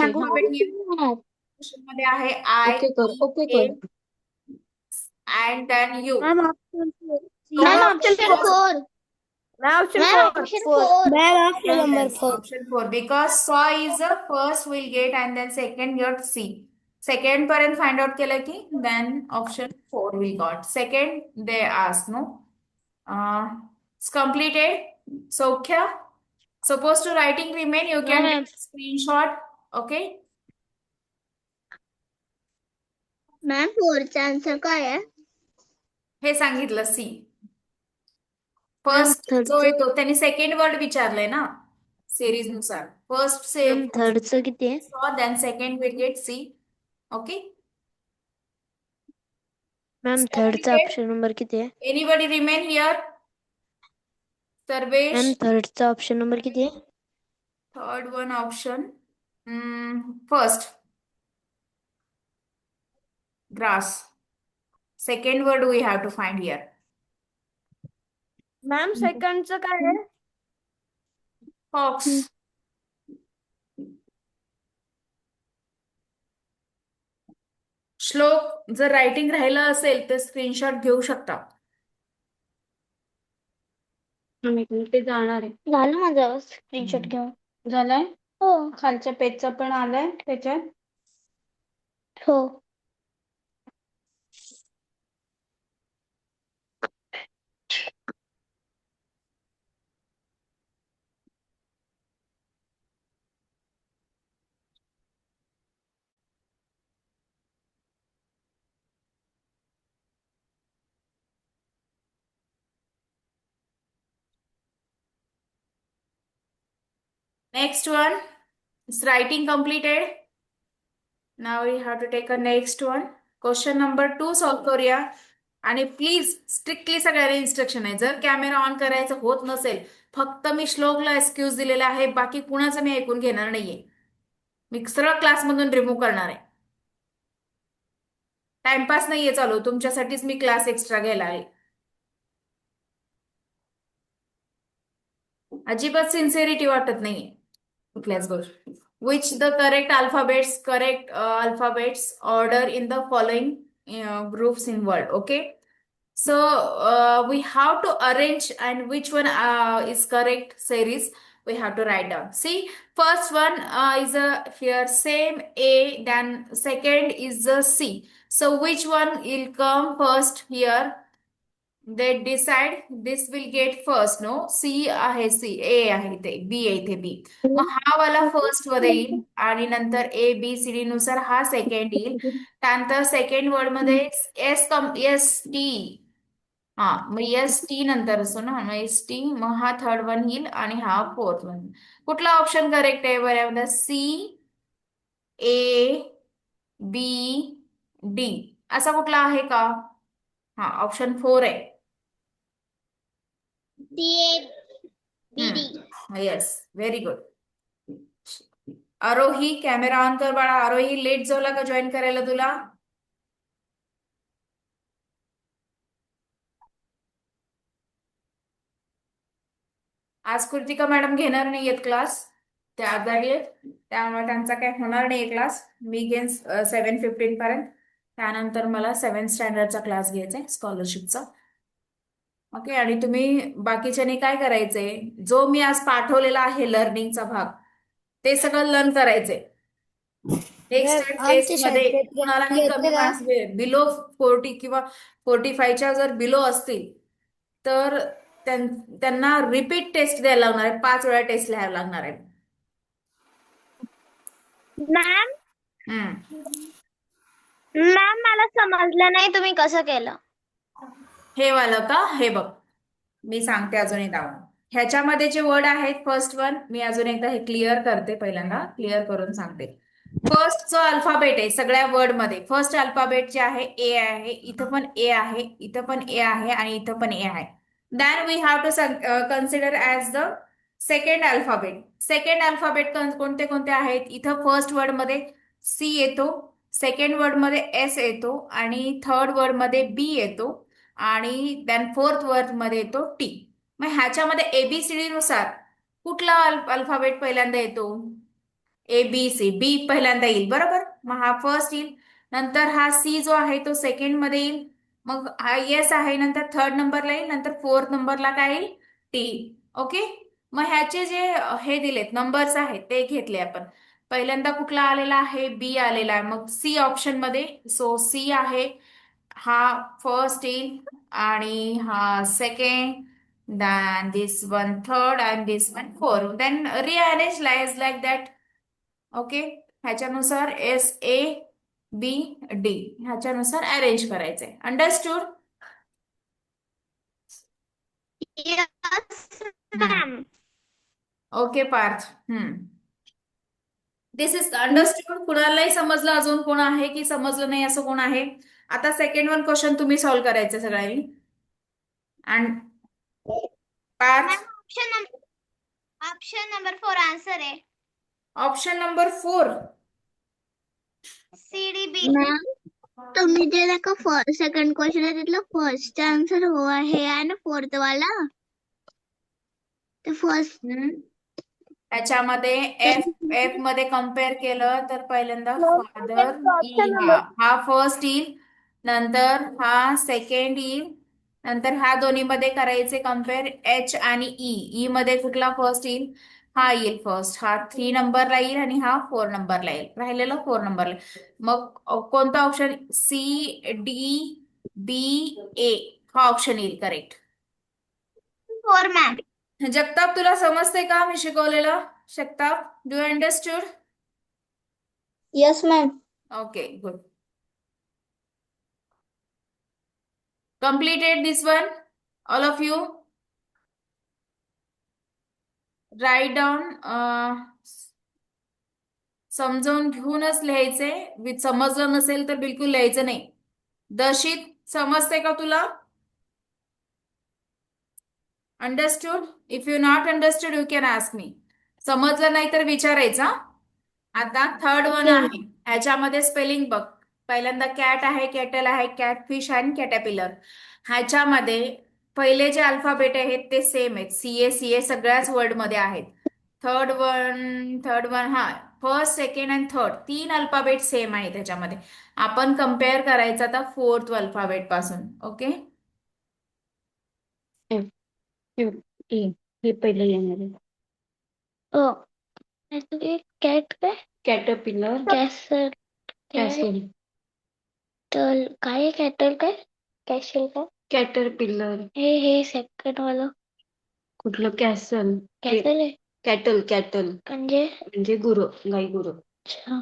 Alphabet मध्ये आहे I okay कर, ओके ए कर. And then you. Ma'am option ma'am दोनों option four. Option ma'am option four. Ma'am option number yes, 4. option 4 because saw is the first we'll get and then second get C. Second पर्यंत find out केलं की then option 4 we got. Second they ask no. It's completed. Sokhya, supposed to writing remain. You can ma'am. take a screenshot. Okay. Ma'am फोरचा answer काय आहे? हे सांगितलं C. Ma'am first जो थर्डचं येतो त्यांनी सेकंड वर्ड विचारलंय ना सिरीज नुसार. फर्स्ट से मॅम थर्डचं किती आहे? saw then second will get C. Okay. Ma'am It's थर्डचा completed. ऑप्शन नंबर किती आहे? Anybody remain here? Sarvesh. Ma'am थर्डचा ऑप्शन नंबर किती आहे? Third one option. First. Grass. Second word we have to find here. Ma'am सेकंडचं काय आहे? Fox. श्लोक जर रायटिंग राहिलं असेल तर स्क्रीनशॉट घेऊ शकता. ते जाणार आहे. झालं माझं स्क्रीनशॉट घेऊन. झालाय? हो खालच्या पेजचा पण आलाय त्याच्यात. हो. Next one is writing completed. Now we have to take a next one. Question number 2 solve करूया. आणि प्लीज स्ट्रिक्टली सगळ्यांना इन्स्ट्रक्शन आहे जर कॅमेरा ऑन करायचं होत नसेल फक्त मी श्लोकला एक्सक्यूज दिलेला आहे बाकी कुणाचं मी ऐकून घेणार नाहीये. मी सरळ क्लासमधून रिमूव्ह करणार आहे. टाइमपास नाहीये चालू तुमच्यासाठीच मी क्लास एक्स्ट्रा घ्यायला आहे. अजिबात सिन्सिअरिटी वाटत नाहीये कुठल्याच गोष्ट. Which the correct alphabets order in the following groups in word. Okay. So we have to arrange and which one is correct series we have to write down. See, first one is here same A, then second is the C. So which one will come first here? They decide this will get first. No, C आहे C, A आहे इथे, B आहे इथे B. मग हा वाला first मध्ये येईल आणि नंतर A B C D नुसार हा सेकंड येईल. त्यानंतर सेकंड वर्ड मध्ये एस टी. हा मग एस टी नंतर असतो ना मग एस टी मग हा थर्ड वन येईल आणि हा फोर्थ वन. कुठला ऑप्शन करेक्ट आहे बऱ्यामध्ये? सी ए बी डी असा कुठला आहे का? हा ऑप्शन 4 आहे. Yes very good. Aarohi camera on कर बाळा. आरोही लेट झाला का जॉईन करायला तुला? आज कृतिका मॅडम घेणार नाहीयेत क्लास. त्या आजारी आहेत त्यामुळे त्यांचा काही होणार नाही क्लास. मी घेईन 7:15 पर्यंत. त्यानंतर मला 7th स्टँडर्डचा क्लास घ्यायचा आहे स्कॉलरशिपचा. ओके. आणि तुम्ही बाकीच्याने काय करायचंय जो मी आज पाठवलेला आहे लर्निंगचा भाग ते सगळं लर्न करायचंय. नेक्स्ट टेस्ट मध्ये कुणालाही कमी मार्क्स बिलो 40 किंवा 45च्या जर बिलो असतील तर त्यांना रिपीट टेस्ट द्यायला लागणार आहे. 5 वेळा टेस्ट लिहायला लागणार आहे. मॅम मला समजलं नाही तुम्ही कसं केलं. हे वालं का? हे बघ मी सांगते अजून एकदा. ह्याच्यामध्ये जे वर्ड आहेत फर्स्ट वन मी अजून एकदा हे क्लिअर करते. पहिल्यांदा क्लिअर करून सांगते. फर्स्ट जो अल्फाबेट आहे सगळ्या वर्ड मध्ये फर्स्ट अल्फाबेट जे आहे ए आहे. इथं पण ए आहे, इथं पण ए आहे आणि इथं पण ए आहे. Then we have to consider as the second alphabet. Second alphabet कोणते कोणते आहेत? इथं फर्स्ट वर्ड मध्ये सी येतो, सेकंड वर्ड मध्ये एस येतो आणि थर्ड वर्ड मध्ये बी येतो आणि देन फोर्थ वर्ड मध्ये येतो टी. मग ह्याच्यामध्ये एबीसीडी नुसार कुठला अल्फाबेट पहिल्यांदा येतो? A B C. बी पहिल्यांदा येईल बरोबर, मग हा फर्स्ट येईल. नंतर हा सी जो आहे तो सेकंड मध्ये येईल. मग हा येस आहे, नंतर थर्ड नंबरला येईल, नंतर फोर्थ नंबरला काय येईल, टी. ओके. मग ह्याचे जे हे दिलेत नंबर्स आहेत ते घेतले आपण. पहिल्यांदा कुठला आलेला आहे, बी आलेला आहे, मग सी ऑप्शन मध्ये. सो सी आहे, हा फर्स्ट येईल आणि हा second, then this one third and this one fourth, then rearrange like that. Okay. ह्याच्यानुसार एस ए बी डी ह्याच्यानुसार अरेंज करायचंय. Understood? Yes, ma'am. Okay Parth. This is understood. कुणालाही समजलं अजून कोण आहे की समजलं नाही असं कोण आहे? आता सेकंड वन क्वेश्चन तुम्ही सॉल्व्ह करायचं सगळ्यांनी. And Parth, Ma'am, option number 4 answer है. Option number 4. C D B. Ma'am, तुम्ही जे नाही का सेकंड क्वेश्चन आहे तिथलं फर्स्ट आन्सर हो आहे आणि फोर्थ वाला ते फर्स्ट. त्याच्यामध्ये एफ एफ मध्ये कम्पेअर केलं तर पहिल्यांदा फादर ई, हा फर्स्ट येईल, नंतर हा सेकंड येईल, नंतर ह्या दोन्ही मध्ये करायचे कम्पेअर एच आणि ई. ई मध्ये कुठला फर्स्ट येईल, हा येईल फर्स्ट, हा 3 नंबरला येईल आणि हा 4 नंबरला येईल, राहिलेला 4 नंबरला. मग कोणता ऑप्शन, सी डी बी ए हा ऑप्शन येईल करेक्ट. 4 मॅम. जगताप तुला समजते का मी शिकवलेलं? Jagtap, do you understood? Yes ma'am. Okay, good. Completed this one, all of you. Write down. समजावून घेऊनच लिहायचे. समजलं नसेल तर बिलकुल लिहायचं नाही. दर्शित, समजते का तुला? Understood? If you not understood you can ask me. समजलं नाही तर विचारायचं. आता थर्ड वन आहे, ह्याच्यामध्ये स्पेलिंग बघ. पहिल्यांदा कॅट आहे, कॅटल आहे, कॅटफिश आणि कॅटॅपिलर. ह्याच्यामध्ये पहिले जे अल्फाबेट आहेत ते सेम आहेत. सी ए सगळ्याच वर्ड मध्ये आहेत. थर्ड वन हा फर्स्ट, सेकंड आणि थर्ड 3 अल्फाबेट सेम आहे त्याच्यामध्ये. आपण कम्पेअर करायचं आता फोर्थ अल्फाबेट पासून. ओके. हे पहिले येणार आहे. कॅट काय, कॅटरपिलर, कॅसल, कॅसल, तर काय कॅटल काय, कॅशल काय, कॅटरपिलर. हे सेकंड वाला कुठलं, कॅसल, कॅसल आहे. कॅटल, कॅटल म्हणजे गुरं, गाई गुरं. अच्छा.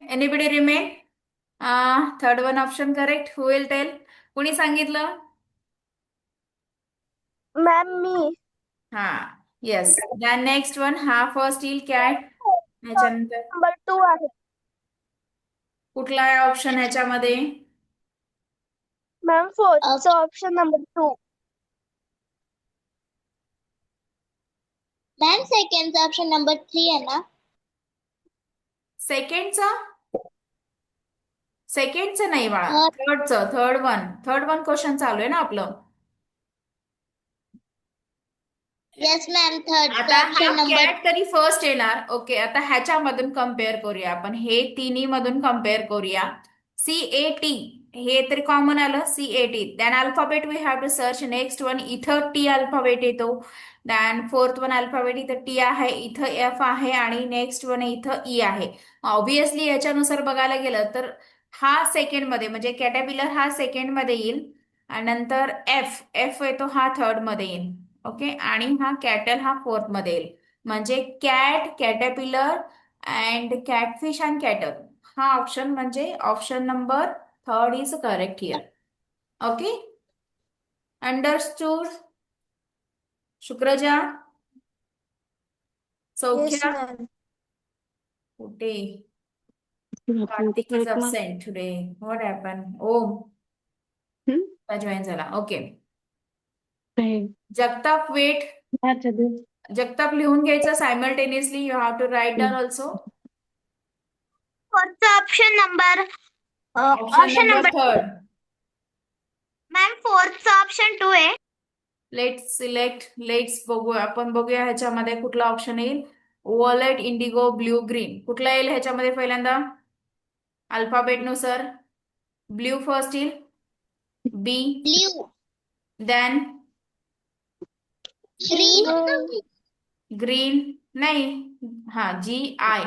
Anybody remain? Third one option correct. Who will tell? कुणी सांगितलं? मॅम मी. हा, येस. दॅन नेक्स्ट वन, हा फर्स्ट येईल कॅट. ह्याच्यानंतर नंबर 2 आहे. कुठला आहे ऑप्शन ह्याच्यामध्ये? Ma'am fourth option number 2. Ma'am सेकंडचा ऑप्शन नंबर 3 आहे ना. सेकंडचा? सेकंडचं नाही बाळा, थर्ड वन क्वेश्चन चालू आहे ना आपलं. येस मॅम, थर्ड आता ऑप्शन हा नंबर. कॅट तरी फर्स्ट येणार. ओके, आता ह्याच्यामधून कम्पेअर करूया आपण. हे तिन्ही मधून कम्पेअर करूया. CAT हे तरी कॉमन आलं, CAT. Then alphabet we have to search. Next one, इथं टी अल्फाबेट येतो. दॅन फोर्थ वन अल्फाबेट इथं टी आहे, इथं एफ आहे आणि नेक्स्ट वन इथं ई आहे. ऑब्विसली याच्यानुसार बघायला गेलं तर हा सेकंड मध्ये म्हणजे कॅटॅपिलर हा सेकंड मध्ये येईल आणि नंतर एफ एफ येतो हा थर्ड मध्ये येईल. ओके, आणि हा कॅटल हा फोर्थ मध्ये येईल. म्हणजे cat, caterpillar and catfish and cattle हा ऑप्शन म्हणजे option number 3 is correct here. Okay. Understood? Shukraja? Saukhya? कुठे? Karthik is absent today. What happened? Oh, join झाला. ओके. जगताप वेट. जगताप लिहून घ्यायचं simultaneously. You have to write down also. Fourth option number option number third. Ma'am fourth option 2 आहे. Let's select. Let's बघूया, आपण बघूया ह्याच्यामध्ये कुठला ऑप्शन येईल. Violet, indigo, blue, green. कुठला येईल ह्याच्यामध्ये पहिल्यांदा अल्फाबेट नुसार? ब्ल्यू फर्स्ट येईल, B, blue, then green, green, नाही, हा, G, I,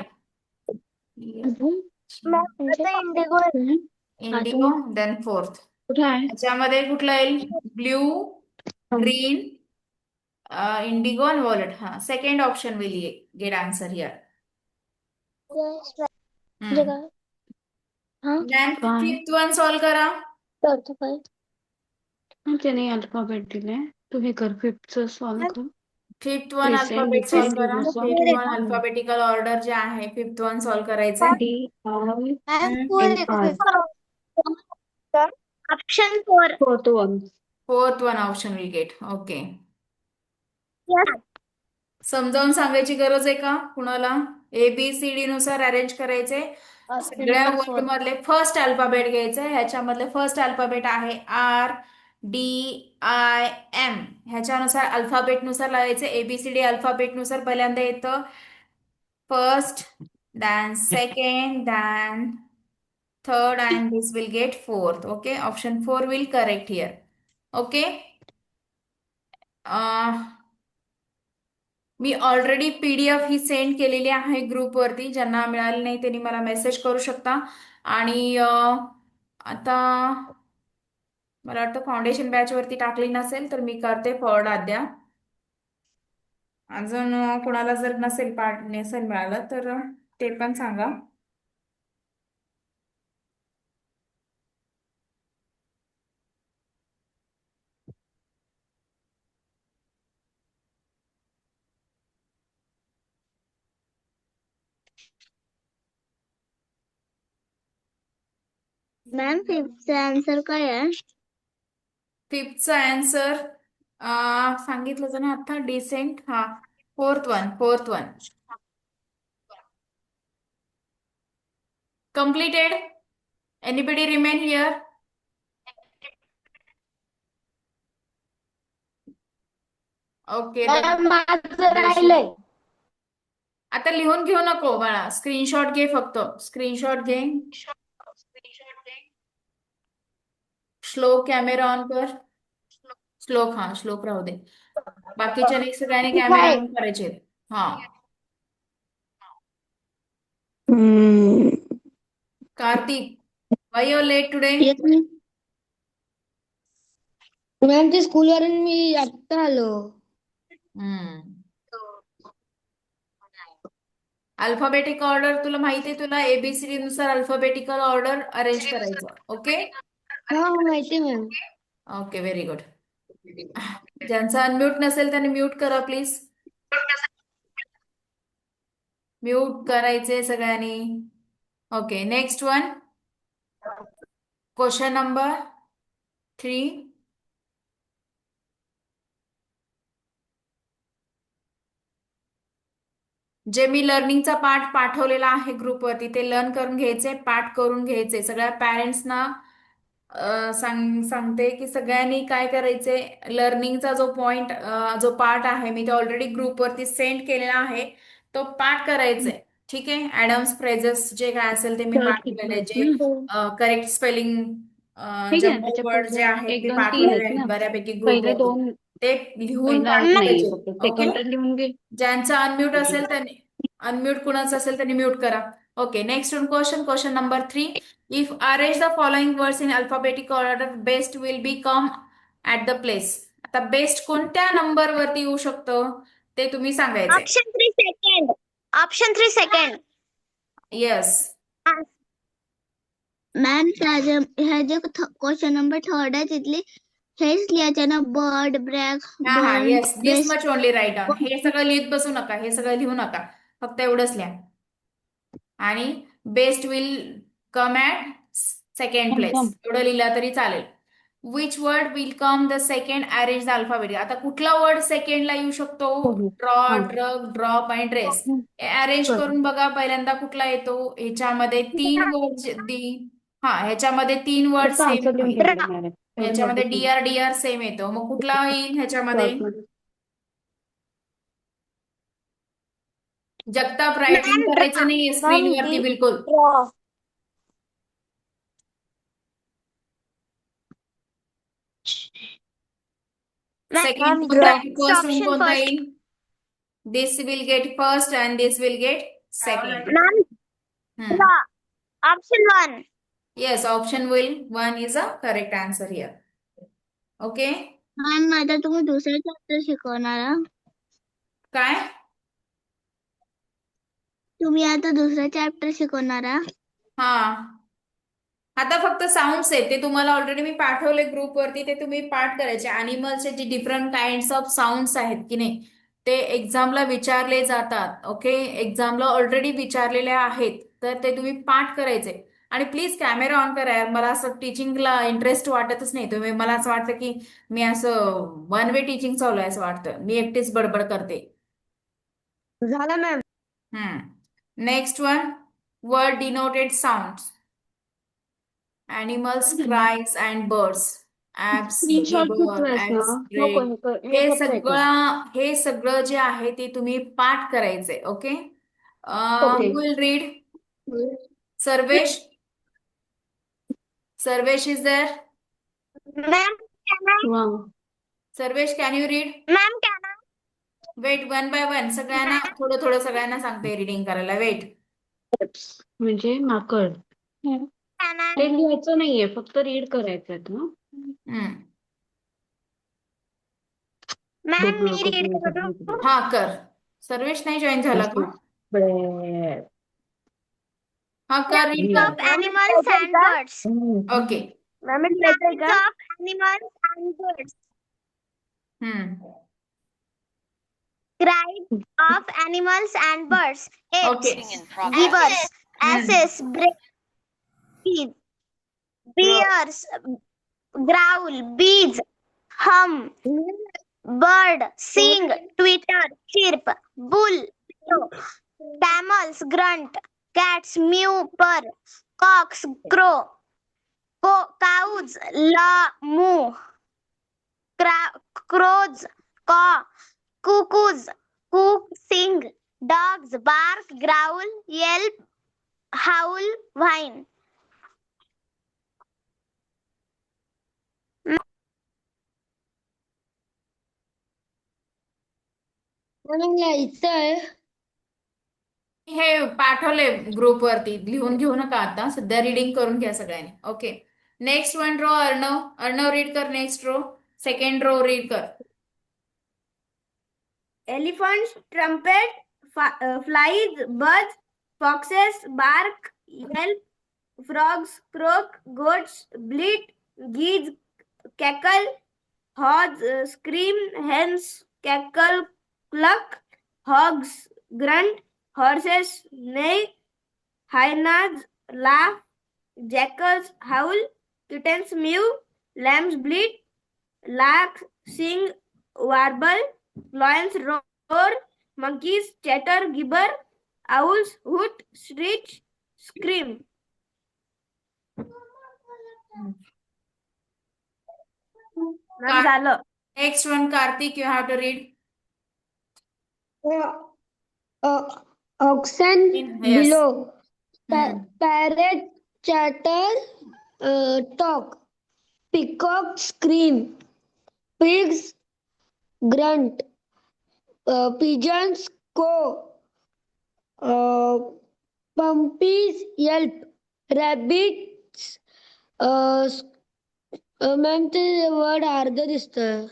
indigo, then fourth. ह्याच्यामध्ये कुठला येईल? ब्ल्यू, ग्रीन, इंडिगो आणि वॉलेट. हा, second option will get answer here. Then fifth one solve करा. त्याने अल्फाबेट दिले, तू हे कर फिफ्थचं सॉल्व कर. Fifth one Present, alphabet solve करा. indigo, fifth one alphabetical order जे आहे, फिफ्थ वन सॉल्व करायचंय. D, option 4. fourth one. Fourth one option will gate. Okay. समजावून सांगायची गरज आहे का कुणाला? ABCD नुसार अरेंज करायचे. सगळ्या वर्ड मधले फर्स्ट अल्फाबेट घ्यायचे. ह्याच्यामधले फर्स्ट अल्फाबेट आहे RDIM. ह्याच्यानुसार अल्फाबेट नुसार लावायचे. ABCD अल्फाबेट नुसार पहिल्यांदा येतं first, then second, then third, and this will get fourth. Okay, option 4 will correct here. Okay. Me already PDF he send केलेली आहे ग्रुपवरती. ज्यांना मिळाली नाही त्यांनी मला मेसेज करू शकता. आणि आता मला वाटतं फाउंडेशन बॅच वरती टाकली नसेल तर मी करते फॉरवर्ड आद्या. अजून कोणाला जर नसेल मिळालं तर ते पण सांगा. मॅम फिफ्थचा आन्सर काय आहे? फिफ्थचा आन्सर सांगितलं होतं ना आता, डिसेंट. हा, fourth one. Completed? Anybody remain here? Okay. आता लिहून घेऊ नको बाळा, स्क्रीनशॉट घे फक्त. स्क्रीनशॉट घे. श्लोक कॅमेरा ऑन कर. श्लोक, हा श्लोक राहू दे. बाकीच्या सगळ्यांनी कॅमेरा ऑन करायचे. हा. Kartik, why you late today? Ma'am ते स्कूलवरून मी आत्ता आलो. अल्फाबेटिक ऑर्डर तुला माहिती आहे, तुला ABCD नुसार अल्फाबेटिकल ऑर्डर अरेंज करायचं. ओके. हा माहिती मॅम. Okay, very good. ज्यांचं अनम्यूट नसेल त्यांनी म्यूट करा प्लीज. म्यूट करायचे सगळ्यांनी. Okay, next one. Question number 3. जे मी लर्निंगचा पार्ट पाठवलेला आहे ग्रुपवरती ते लर्न करून घ्यायचे, पाठ करून घ्यायचे. सगळ्या पॅरेंट्सना सांगते की सगळ्यांनी काय करायचे, लर्निंगचा जो पॉइंट जो पार्ट आहे मी ते ऑलरेडी ग्रुपवरती सेंड केलेला आहे, तो पाठ करायचे. ठीक आहे. ऍडम्स फ्रेजेस जे काय असेल ते मी पाठवलेले, जे करेक्ट स्पेलिंग जम्बो वर्ड जे आहेत ते पाठवलेले आहेत बऱ्यापैकी ग्रुपवरती. ते लिहून पाठवायचे. ओके. ज्यांचा अनम्यूट असेल त्यांनी अनम्यूट कुणाचं असेल त्यांनी म्यूट करा. Okay, next question number 3. If arrange the following words in alphabetic order, best will be come at the place. आता बेस्ट कोणत्या नंबर वरती येऊ शकतं ते तुम्ही सांगायचे. Option 3 second. येस. मॅम ह्या जे क्वेश्चन नंबर 3 आहे तिथली हेच लिहायचं ना, बर्ड, ब्रॅक, हा, burn, yes, this best. Much only write down. हे सगळं लिहित बसू नका, हे सगळं लिहू नका, फक्त एवढंच लिहा. आणि best will come at second place, एवढं लिहिलं तरी चालेल. Which word will come the second arrange the alphabet. आता कुठला वर्ड सेकंडला येऊ शकतो? ड्रॉ, ट्रक, ड्रॉप आणि ड्रेस. अरेंज करून बघा पहिल्यांदा कुठला येतो. ह्याच्यामध्ये तीन वर्ड ह्याच्यामध्ये तीन वर्ड सेम आहेत. ह्याच्यामध्ये डिअर डिअर सेम येतो, मग कुठला येईल ह्याच्यामध्ये? जगताप, रायटिंग करायचं नाहीये स्क्रीनवरती बिलकुल. सेकंड कोणता येईल, फर्स्ट वन कोणता येईल? This will get first and this will get second. Option 1. Yes, option will 1 is a correct answer here. Okay. Ma'am, आता तुम्ही दुसरं चॅप्टर शिकवणार? काय? तुम्ही आता दुसरं चॅप्टर शिकवणार? हा, आता फक्त साऊंड्स आहेत, ते तुम्हाला ऑलरेडी मी पाठवले ग्रुपवरती, ते तुम्ही पाठ करायचे. अॅनिमल्सचे जे डिफरंट काइंड्स ऑफ साऊंड्स आहेत की नाही, ते एक्झामला विचारले जातात. ओके, एक्झामला ऑलरेडी विचारलेले आहेत, तर ते तुम्ही पाठ करायचे. आणि प्लीज कॅमेरा ऑन करा यार, मला असं टीचिंगला इंटरेस्ट वाटतच नाही. तुम्ही, मला असं वाटतं की मी असं वन वे टीचिंग चालू आहे असं वाटतं, मी एकटीच बडबड करते. झालं ma'am. Next one, word denoted sounds. Animals, cries and birds. Apps, gibber, X-ray. हे सगळं जे आहे ते तुम्ही पाठ करायचंय. Okay. Who will read? Sarvesh. Sarvesh is there? Ma'am, Sarvesh, can you read? Ma'am Wait, one by one. सगळ्यांना थोडं थोडं सगळ्यांना सांगते रीडिंग करायला. वेट. म्हणजे माकड. ते लिहायचं नाहीये, फक्त रीड करायचं ना. मॅम, मी रीड करू? हा, कर. सर्वेश नाही जॉईन झाला का? हा, कर, रीड कर. Animals and birds. Okay. Sounds of animals and birds. Cries of animals and birds. Okay. Givers, asses, breeze, bears, growl, bees, hum, bird, sing, twitter, chirp, bull, camels, grunt, cats, mew, purr, cocks, crow, cows, moo, crows, caw, cuckoos, cook, sing, dogs, bark, growl, yelp, howl, whine. लिहायचंय. हे पाठवले ग्रुपवरती, लिहून घेऊ नका आता, सध्या reading करून घ्या सगळ्यांनी. Okay. Next one row, Arnav. Arnav read कर. Next row, second row read कर. Elephants trumpet, flies buzz, foxes bark, yelp, frogs croak, goats bleat, geese cackle, hogs scream, hens cackle cluck, hogs grunt, horses neigh, hyenas laugh, jackals howl, kittens mew, lambs bleat, larks sing, warble, lions roar, monkeys chatter, gibber, owls hoot, screech, scream. झालं. Next one, Kartik, you have to read. Oxen Yes. below. Parrot chatter, talk. Peacock scream. Pigs grunt. Pigeons caw. Puppies yelp. Rabbits ma'am, ते word अर्ध दिसतंय.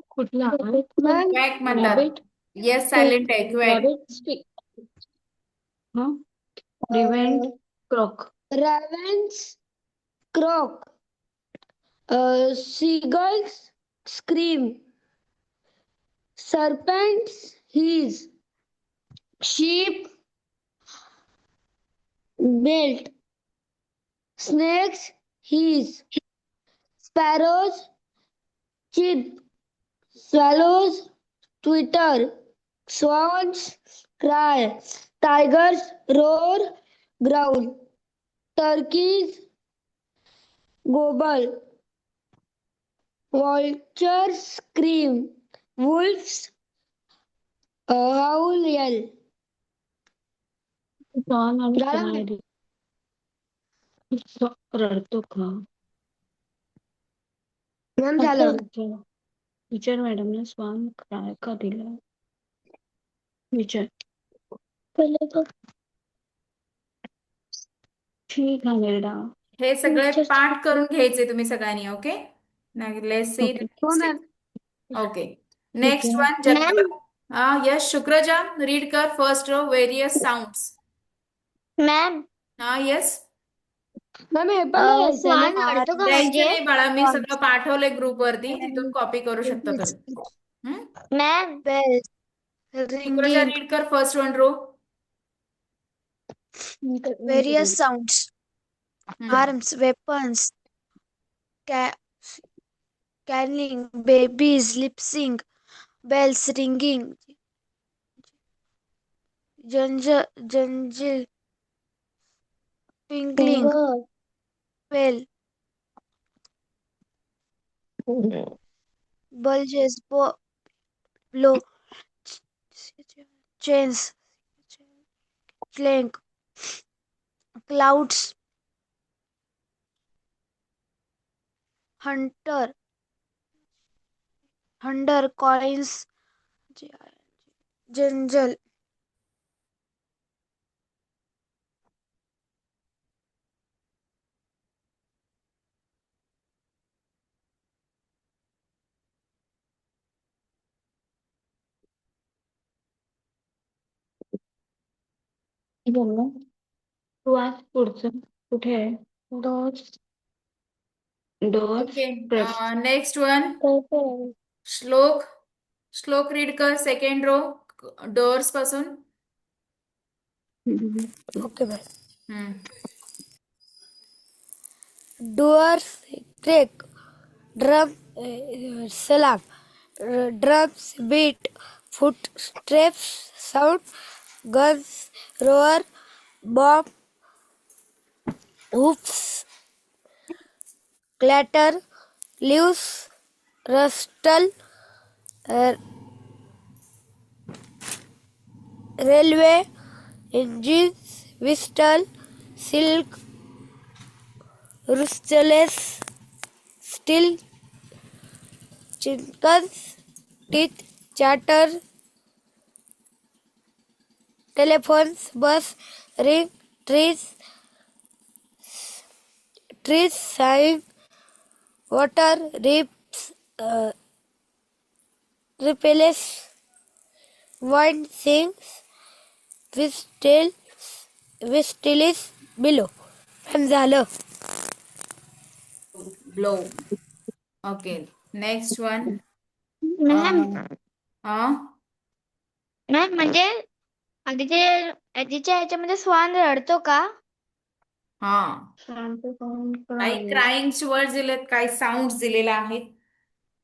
कुठला क्वॅक म्हणतात. Yes, silent आहे. क्वॅक. Prevent क्रॉक. Ravens croak. Seagulls scream. Serpents hiss. Sheep belt. Snakes hiss. Sparrows chirp. Swallows twitter. Swans cry. Tigers roar, growl. Turkeys gobble. Vultures scream. Wolves howl, yell. झाला काय? रडतो का? मॅम झालं. विचार मॅडमने स्वान काय का दिला? विचार. पहिले तो ठीक आहे मॅडम. हे सगळे पाठ करून घ्यायचे तुम्ही सगळ्यांनी. Okay, let's see okay. हो मॅम. ओके. नेक्स्ट वन जन्मला. यस शुक्रजा, रीड कर first row various sounds. Ma'am yes. Ma'am हे पण लिहायचंय स्वान ना? रडतो का द्यायचं म्हणजे? नाही बाळा, मी सगळं पाठवलंय ग्रुप वरती, तिथून कॉपी करू शकता तुम्ही. मॅम शुक्रजा रीड कर first one row. Various sounds, arms, weapons, ca- cackling, babies, lip sync, bells ringing, jungle, twinkling, bell, bulges, blow, chains, clank, clouds, hunter, coins, jungle. तू आज पुढचं कुठे आहे? डोर्स. ओके. नेक्स्ट वन श्लोक. श्लोक read कर second row doors पासून. Okay, ma'am. हम्म. Doors crack, drum slap, drums beat, footsteps sound, guns roar, bomb hoofs clatter, leaves rustle, uh, railway engines whistle, silk rustles, steel chickens teeth chatter, telephones buzz ring, trees sighing, water repels, wind sings, whistles below. Ma'am झालं. Blow. Okay. Next one. Ma'am हा ma'am म्हणजे आधीच्या ह्याच्यामध्ये Swan रडतो का? हा काही क्राईंगचे words दिलेत, काही साऊंड दिलेले आहेत.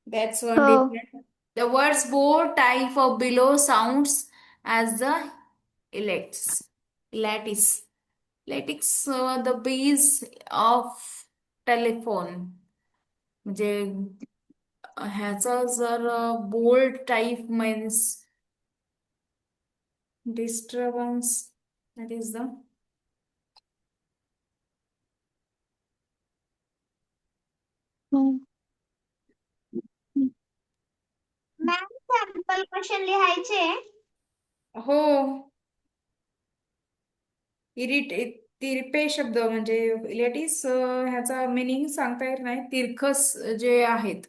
दॅट्स वन हो. डिफरंट. द वर्ड्स बो type of below sounds as the elects lattice लेटिक्स द बीज ऑफ टेलिफोन. म्हणजे ह्याचा जर bold type means disturbance, that is the ma'am sample question लिहायचे. हो. तिरपे शब्द म्हणजे लेटिस ह्याचा मिनिंग सांगता येत नाही. तिरकस जे आहेत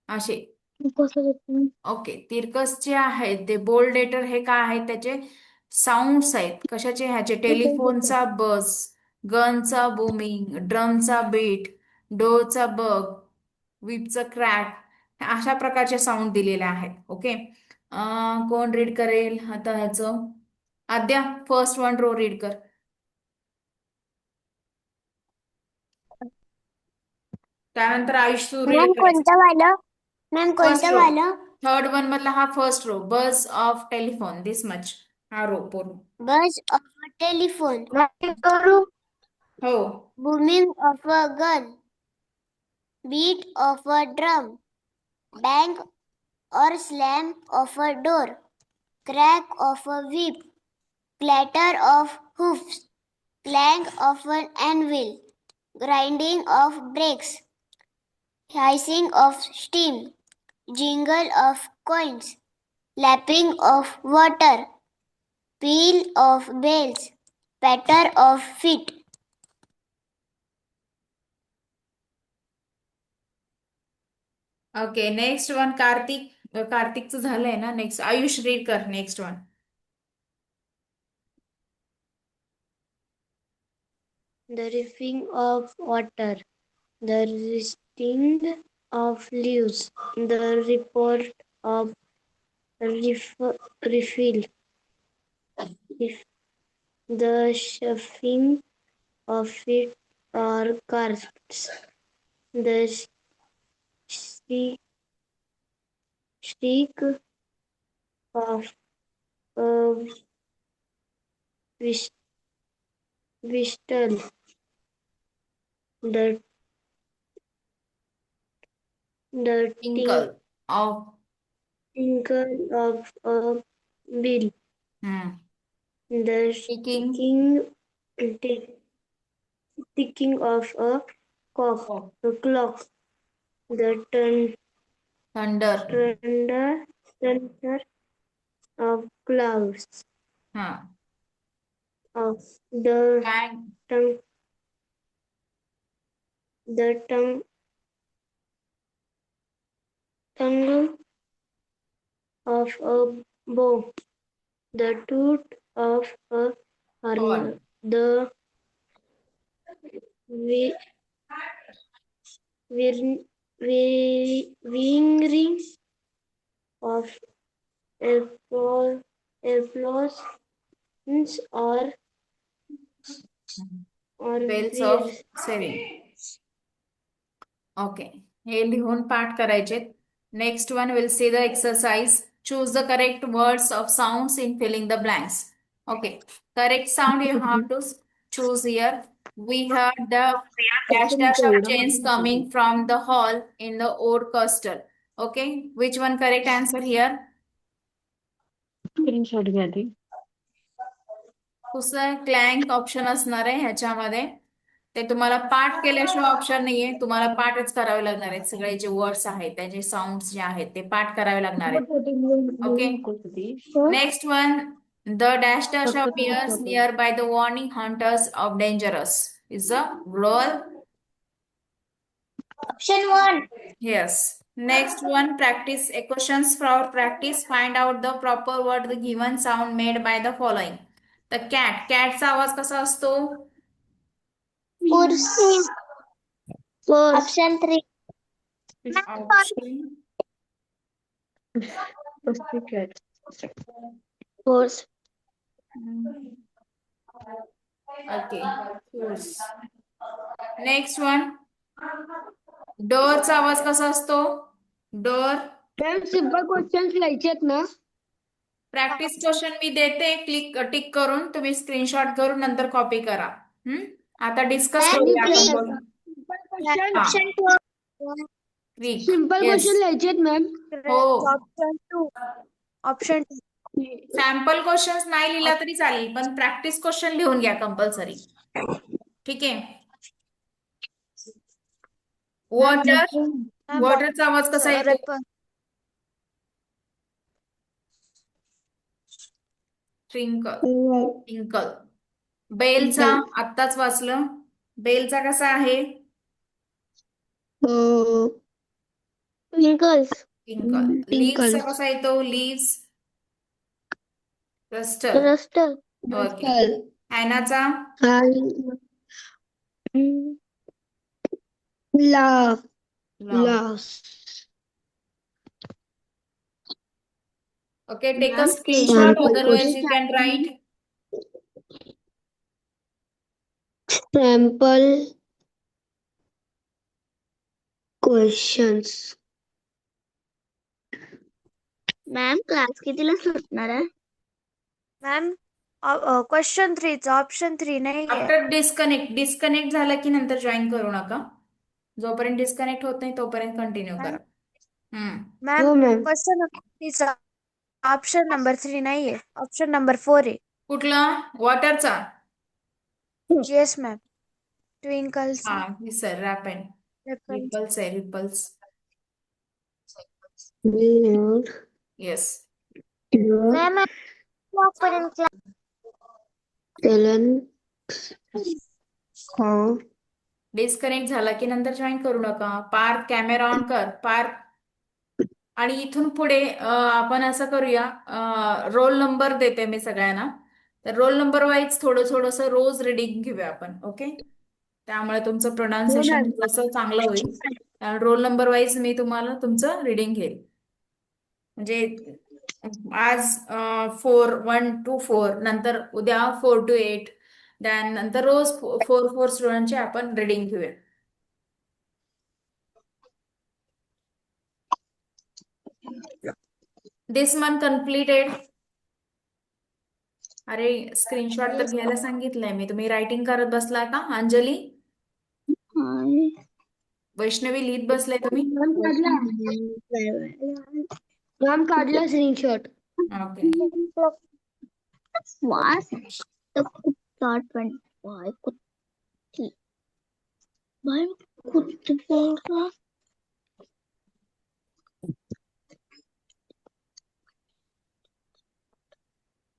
असे. ओके. तिरकस जे आहेत ते बोल्ड लेटर हे काय आहेत त्याचे साऊंड्स आहेत. कशाचे? ह्याचे टेलिफोनचा बस, गनचा बुमिंग, ड्रमचा बीट, डोरचा बग, विपचा क्रॅक, अशा प्रकारचे साऊंड दिलेले आहेत. ओके. कोण रीड करेल आता ह्याचं? आद्या, फर्स्ट वन रो रीड कर. त्यानंतर आयुष तू रीड मॅम करायचं. कोणतं वालं? मॅम फर्स्ट कोणतं रो, वालं? थर्ड वन मधला हा फर्स्ट रो, बज ऑफ टेलिफोन, दिस मच, हा रो पूर्ण. बज ऑफ अ टेलिफोन. करू. हो. Booming of a gun. Beat of a drum. Bang or slam of a door. Crack of a whip. Clatter of hoofs. Clang of an anvil. Grinding of brakes. Hissing of steam. Jingle of coins. Lapping of water. Peal of bells. Patter of feet. Okay, next one Kartik. कार्तिकचं झालंय ना? Next Ayush read कर next one. The riffing of water, the rustling of leaves, the report of refill, the shuffling of feet or carts, the shriek of a whistle, the tinkle of. tinkle of a bell, the ticking ticking of a clock, the thunder. thunder of clouds, हा. of the tongue, tongue of a bow, the toot of a horn, the whirring of applause or bells of saving. Okay, हे लिहून पाठ करायचे. Next one will see the exercise. Choose the correct words of sounds in filling the blanks. Okay, correct sound you have to choose here. We heard the dash dash of chains coming from the hall in the old castle. Okay, which one correct answer here? Screenshot घ्या ती. दुसरं क्लँक option असणार आहे ह्याच्यामध्ये. ते तुम्हाला पाठ केल्याशिवाय ऑप्शन नाहीये, तुम्हाला पाठच करावे लागणार आहेत. सगळे जे वर्ड्स आहेत त्याचे साऊंड्स जे आहेत ते पाठ करावे लागणार आहेत. Okay, next one. The dash dash appears near by the warning hunters of dangerous is a role. Option 1. Yes. Next one, practice questions for practice. Find out the proper word, the given sound made by the following. The cat. Catचा आवाज कसा असतो? कुर्सी. Option 3. Option. Horse. Okay. Horse. Next one. डोअरचा आवाज कसा असतो? Door. Ma'am simple questions लिहायचेत ना? Practice question मी देते, tick करून तुम्ही स्क्रीनशॉट करून नंतर कॉपी करा. आता डिस्कस करूया आपण. ऑप्शन 2. सिंपल क्वेश्चन लिहायचेत मॅम? हो. ऑप्शन 2. ऑप्शन 2. सॅम्पल क्वेश्चन्स नाही लिहिला तरी चालेल, पण प्रॅक्टिस क्वेश्चन लिहून घ्या कंपल्सरी. ठीक आहे. वॉटर. वॉटरचा आवाज कसा येतो? ट्विंकल. ट्विंकल. बेलचा आत्ताच वाचलं. बेलचा कसा आहे? ट्विंकल्स. ट्विंकल. लीव्सचा कसा येतो? लीव्स. रस्टर. रस्टर. ओके. हॅनाचा? Love. Love. Love. Okay, take a Ma'am, screenshot, Sample otherwise you question. can write. Sample questions. Ma'am class कितीला सुटणार आहे? मॅम क्वेश्चन 3 ऑप्शन 3 नाही आहे. आफ्टर डिस्कनेक्ट झालं की नंतर जॉईन करू नका. जोपर्यंत डिस्कनेक्ट होत नाही तोपर्यंत कंटिन्यू करा. मॅम हो मॅम. क्वेश्चन 3 ऑप्शन नंबर 3 नाही आहे. ऑप्शन नंबर 4 आहे. कुठला? वॉटरचा? Yes ma'am. ट्विंकल्स हा, सर रॅपिड. रिपल्स आहे, रिपल्स. येस. मॅम डिस्कनेक्ट झाला की नंतर जॉईन करू नका. पार्थ कॅमेरा ऑन कर. पार्थ. आणि इथून पुढे आपण असं करूया, रोल नंबर देते मी सगळ्यांना. तर रोल नंबर वाईज थोडं थोडंसं रोज रिडिंग घेऊया आपण. ओके, त्यामुळे तुमचं हो प्रोनाउन्सिएशन मॅम. जसं चांगलं होईल. रोल नंबर वाईज मी तुम्हाला तुमचं रिडिंग घेईल. म्हणजे आज 4 1 to 4, नंतर उद्या 4 to 8, त्यानंतर रोज 4 स्टुडंटचे आपण रिडिंग घेऊया. दिस मंथ कम्प्लिटेड. अरे स्क्रीनशॉट तर घ्यायला सांगितलंय मी. तुम्ही रायटिंग करत बसला का? अंजली, वैष्णवी लिहित बसलाय तुम्ही? मॅम काढला. मॅम काढला स्क्रीनशॉट. ओके. वास तर खूप शॉर्ट पण कुठली बाय कुठे बोलला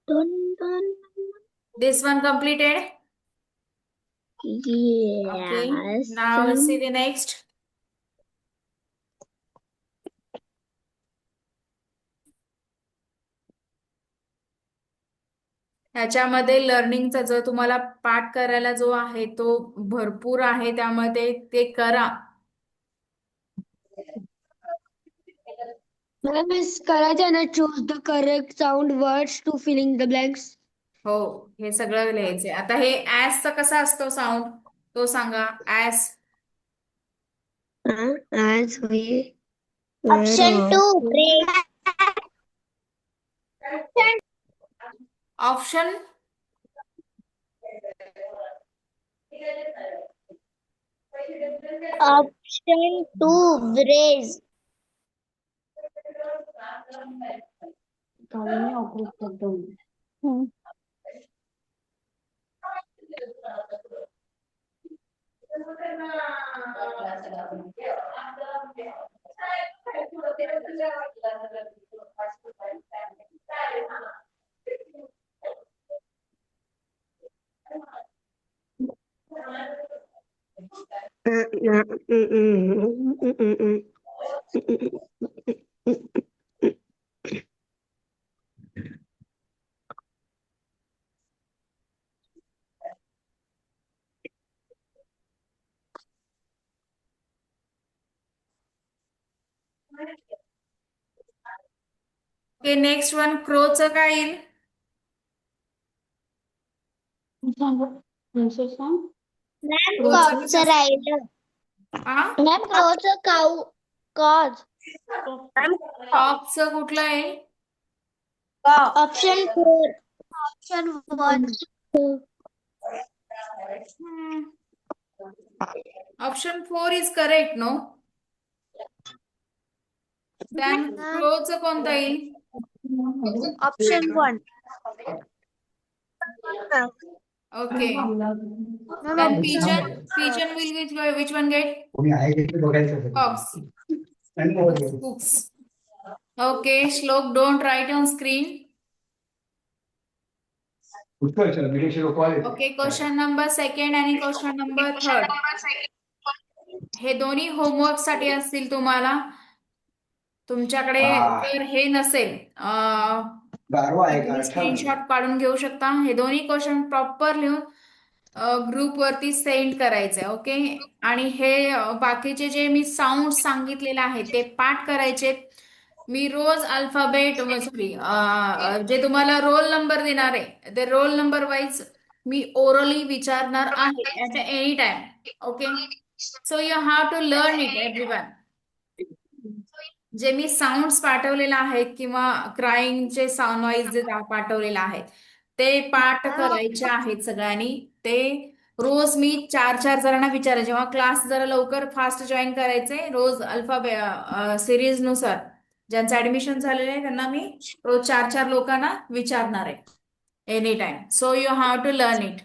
done done this one completed. Okay. Yes. Now we'll see the next. ह्याच्यामध्ये लर्निंगचा जो तुम्हाला पाठ करायला जो आहे तो भरपूर आहे, त्यामुळे ते करा. मॅम करायचं ना, choose the correct sound words to filling the blanks. हो, हे सगळं लिहायचंय. आता हे ऍसचा कसा असतो साऊंड तो सांगा. As. As we Option were 2 break. Option Option 2 brace. Okay. Next one क्रोचं काय येईल? मॅम क्रोचं कसं कॉकचं राहिलं. हा? मॅम क्रोचं काऊ कॉज. कॉकचं कुठलं आहे? Option 4. Option 1. Option 4 is correct, no? Then क्लोजचं कोणतं येईल? Option 1. Okay. Then pigeon will which one get? Cocks. Cooks. Okay, Shlok, don't write on screen. Okay, question number 2 आणि question number 3. हे दोन्ही होमवर्क साठी असतील तुम्हाला. तुमच्याकडे जर हे नसेल, तुम्ही स्क्रीनशॉट काढून घेऊ शकता. हे दोन्ही क्वेश्चन प्रॉपर लिहून ग्रुपवरती सेंड करायचंय. ओके. आणि हे बाकीचे जे मी साऊंड सांगितलेले आहेत ते पाठ करायचे. मी रोज अल्फाबेट सॉरी जे तुम्हाला रोल नंबर देणार आहे ते रोल नंबर वाईज मी ओरली विचारणार आहे at any time. Okay. So you have to learn it everyone. जे मी साऊंड्स पाठवलेले आहेत किंवा क्राईंगचे साऊंड नॉईज जे पाठवलेले आहेत ते पाठ करायचे आहेत सगळ्यांनी. ते रोज मी 4-4 जणांना विचारायचे. जेव्हा क्लास जरा लवकर फास्ट जॉईन करायचे. रोज अल्फा सिरीज नुसार ज्यांचं ऍडमिशन झालेलं आहे त्यांना मी रोज 4-4 लोकांना विचारणार आहे any time. So you have to learn it.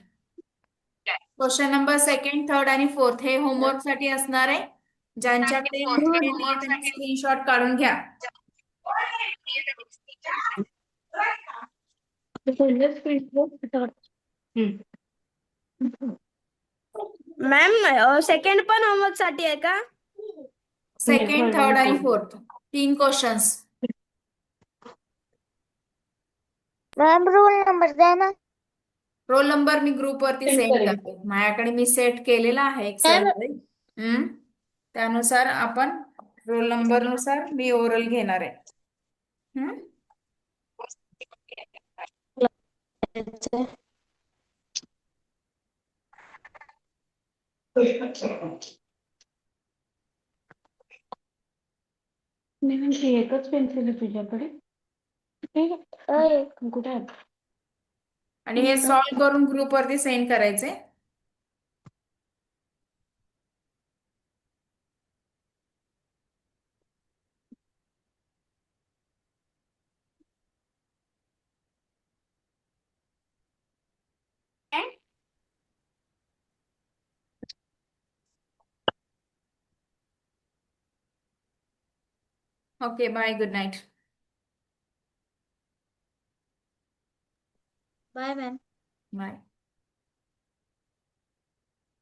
Question number second, third आणि फोर्थ हे होमवर्क साठी असणार आहे. ज्यांच्याकडे वेळ नाहीये त्यांनी स्क्रीनशॉट काढून घ्या. मॅम सेकंड पण होमवर्क साठी आहे का? सेकंड, थर्ड आणि fourth 3 questions. Ma'am roll number द्या ना. रोल नंबर मी ग्रुपवरती सेंड करते. माझ्याकडे मी सेट केलेला आहे एक्सेल मध्ये. त्यानुसार आपण रोल नंबर नुसार मी ओरल घेणार आहे. हम्म? एकच पेन्सिल आहे तुझ्याकडे? कुठे आहे? आणि हे सॉल्व्ह करून ग्रुपवरती सेंड करायचे. Okay. Bye. Good night. Bye ma'am. Bye.